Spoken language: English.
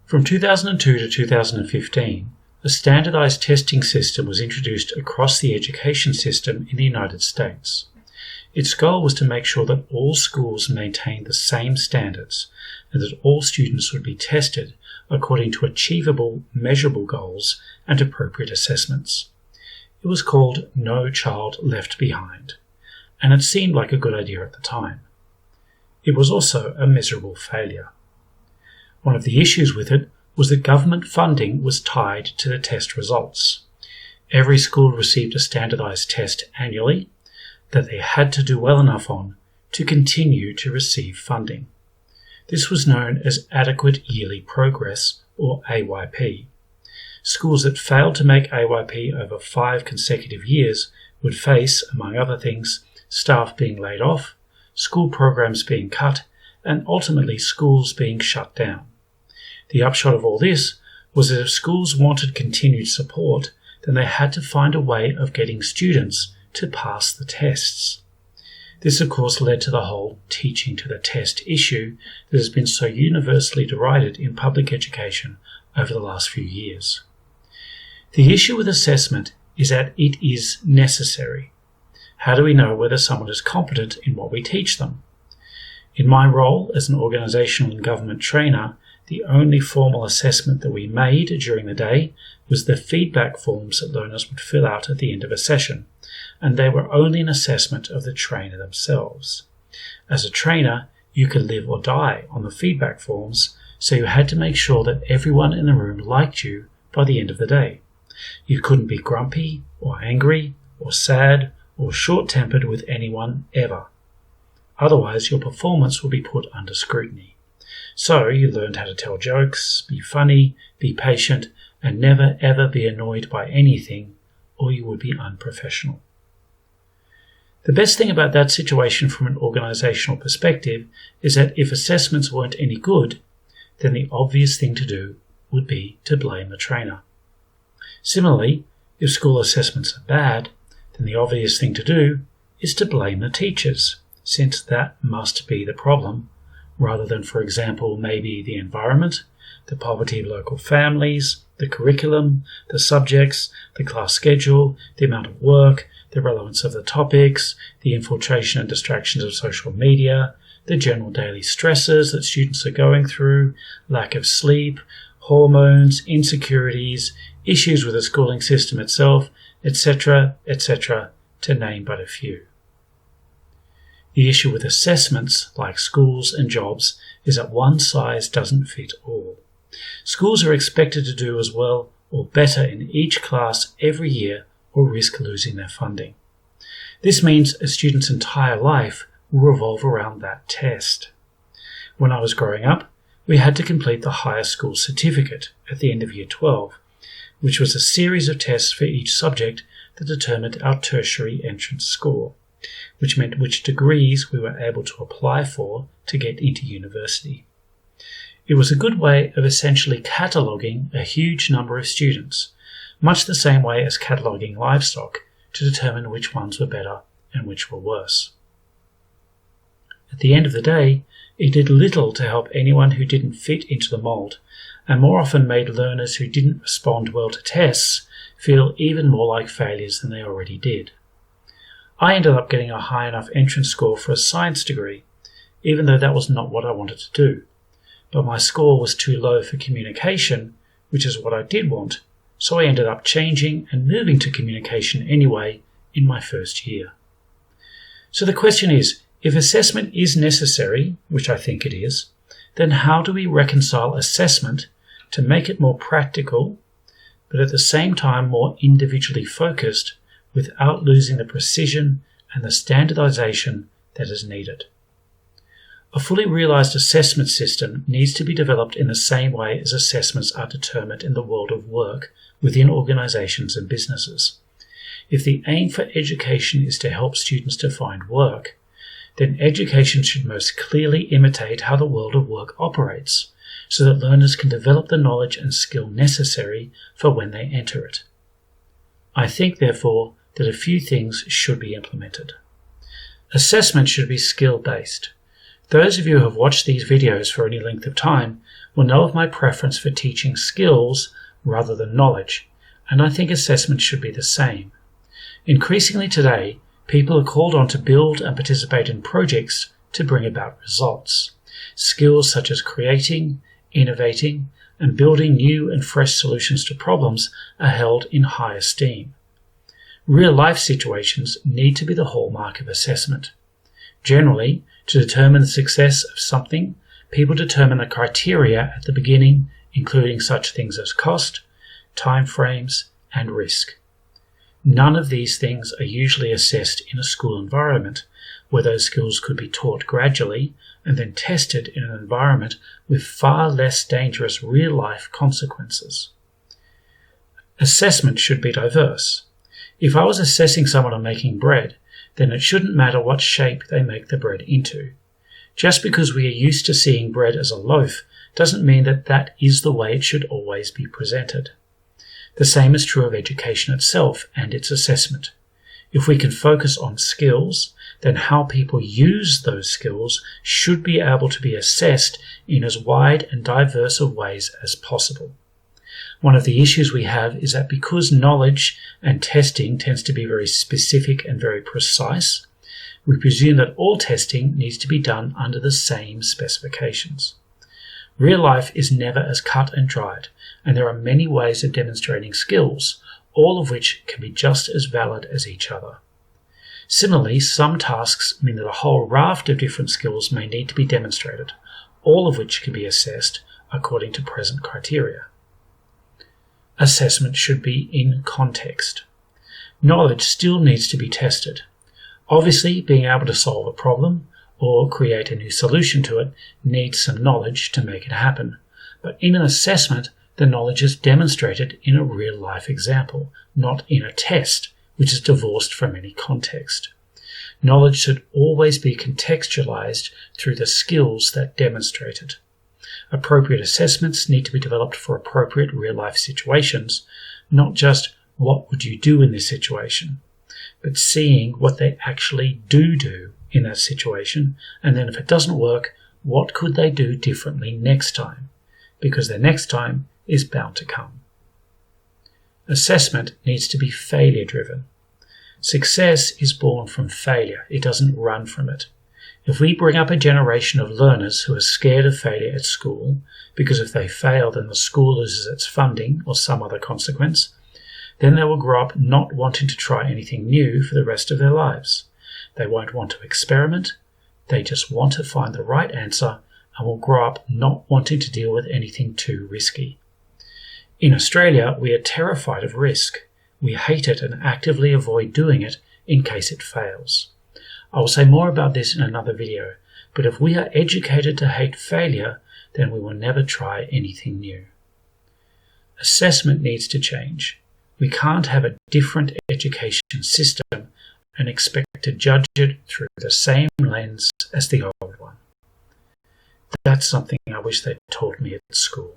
From 2002 to 2015, a standardized testing system was introduced across the education system in the United States. Its goal was to make sure that all schools maintained the same standards and that all students would be tested according to achievable, measurable goals and appropriate assessments. It was called No Child Left Behind, and it seemed like a good idea at the time. It was also a miserable failure. One of the issues with it was that government funding was tied to the test results. Every school received a standardized test annually that they had to do well enough on to continue to receive funding. This was known as Adequate Yearly Progress, or AYP. Schools that failed to make AYP over 5 consecutive years would face, among other things, staff being laid off, school programs being cut, and ultimately schools being shut down. The upshot of all this was that if schools wanted continued support, then they had to find a way of getting students to pass the tests. This, of course, led to the whole teaching to the test issue that has been so universally derided in public education over the last few years. The issue with assessment is that it is necessary. How do we know whether someone is competent in what we teach them? In my role as an organizational and government trainer, the only formal assessment that we made during the day was the feedback forms that learners would fill out at the end of a session, and they were only an assessment of the trainer themselves. As a trainer, you could live or die on the feedback forms, so you had to make sure that everyone in the room liked you by the end of the day. You couldn't be grumpy or angry or sad or short-tempered with anyone ever. Otherwise, your performance will be put under scrutiny. So you learned how to tell jokes, be funny, be patient, and never ever be annoyed by anything, or you would be unprofessional. The best thing about that situation from an organizational perspective is that if assessments weren't any good, then the obvious thing to do would be to blame the trainer. Similarly, if school assessments are bad, then the obvious thing to do is to blame the teachers, since that must be the problem, rather than, for example, maybe the environment, the poverty of local families, the curriculum, the subjects, the class schedule, the amount of work, the relevance of the topics, the infiltration and distractions of social media, the general daily stresses that students are going through, lack of sleep, hormones, insecurities, issues with the schooling system itself, etc., etc., to name but a few. The issue with assessments, like schools and jobs, is that one size doesn't fit all. Schools are expected to do as well or better in each class every year or risk losing their funding. This means a student's entire life will revolve around that test. When I was growing up, we had to complete the higher school certificate at the end of Year 12, which was a series of tests for each subject that determined our tertiary entrance score, which meant which degrees we were able to apply for to get into university. It was a good way of essentially cataloguing a huge number of students, much the same way as cataloguing livestock to determine which ones were better and which were worse. At the end of the day, it did little to help anyone who didn't fit into the mould, and more often made learners who didn't respond well to tests feel even more like failures than they already did. I ended up getting a high enough entrance score for a science degree, even though that was not what I wanted to do. But my score was too low for communication, which is what I did want, so I ended up changing and moving to communication anyway in my first year. So the question is, if assessment is necessary, which I think it is, then how do we reconcile assessment to make it more practical, but at the same time more individually focused, without losing the precision and the standardization that is needed? A fully realized assessment system needs to be developed in the same way as assessments are determined in the world of work within organizations and businesses. If the aim for education is to help students to find work, then education should most clearly imitate how the world of work operates, so that learners can develop the knowledge and skill necessary for when they enter it. I think, therefore, that a few things should be implemented. Assessment should be skill-based. Those of you who have watched these videos for any length of time will know of my preference for teaching skills rather than knowledge, and I think assessment should be the same. Increasingly today, people are called on to build and participate in projects to bring about results. Skills such as creating, innovating, and building new and fresh solutions to problems are held in high esteem. Real-life situations need to be the hallmark of assessment. Generally, to determine the success of something, people determine the criteria at the beginning, including such things as cost, time frames, and risk. None of these things are usually assessed in a school environment, where those skills could be taught gradually and then tested in an environment with far less dangerous real-life consequences. Assessment should be diverse. If I was assessing someone on making bread, then it shouldn't matter what shape they make the bread into. Just because we are used to seeing bread as a loaf doesn't mean that that is the way it should always be presented. The same is true of education itself and its assessment. If we can focus on skills, then how people use those skills should be able to be assessed in as wide and diverse of ways as possible. One of the issues we have is that because knowledge and testing tends to be very specific and very precise, we presume that all testing needs to be done under the same specifications. Real life is never as cut and dried, and there are many ways of demonstrating skills, all of which can be just as valid as each other. Similarly, some tasks mean that a whole raft of different skills may need to be demonstrated, all of which can be assessed according to present criteria. Assessment should be in context. Knowledge still needs to be tested. Obviously, being able to solve a problem or create a new solution to it needs some knowledge to make it happen. But in an assessment, the knowledge is demonstrated in a real-life example, not in a test, which is divorced from any context. Knowledge should always be contextualized through the skills that demonstrate it. Appropriate assessments need to be developed for appropriate real-life situations, not just what would you do in this situation, but seeing what they actually do in that situation, and then if it doesn't work, what could they do differently next time? Because their next time is bound to come. Assessment needs to be failure-driven. Success is born from failure. It doesn't run from it. If we bring up a generation of learners who are scared of failure at school, because if they fail then the school loses its funding or some other consequence, then they will grow up not wanting to try anything new for the rest of their lives. They won't want to experiment. They just want to find the right answer and will grow up not wanting to deal with anything too risky. In Australia, we are terrified of risk. We hate it and actively avoid doing it in case it fails. I will say more about this in another video, but if we are educated to hate failure, then we will never try anything new. Assessment needs to change. We can't have a different education system and expect to judge it through the same lens as the old one. That's something I wish they'd taught me at school.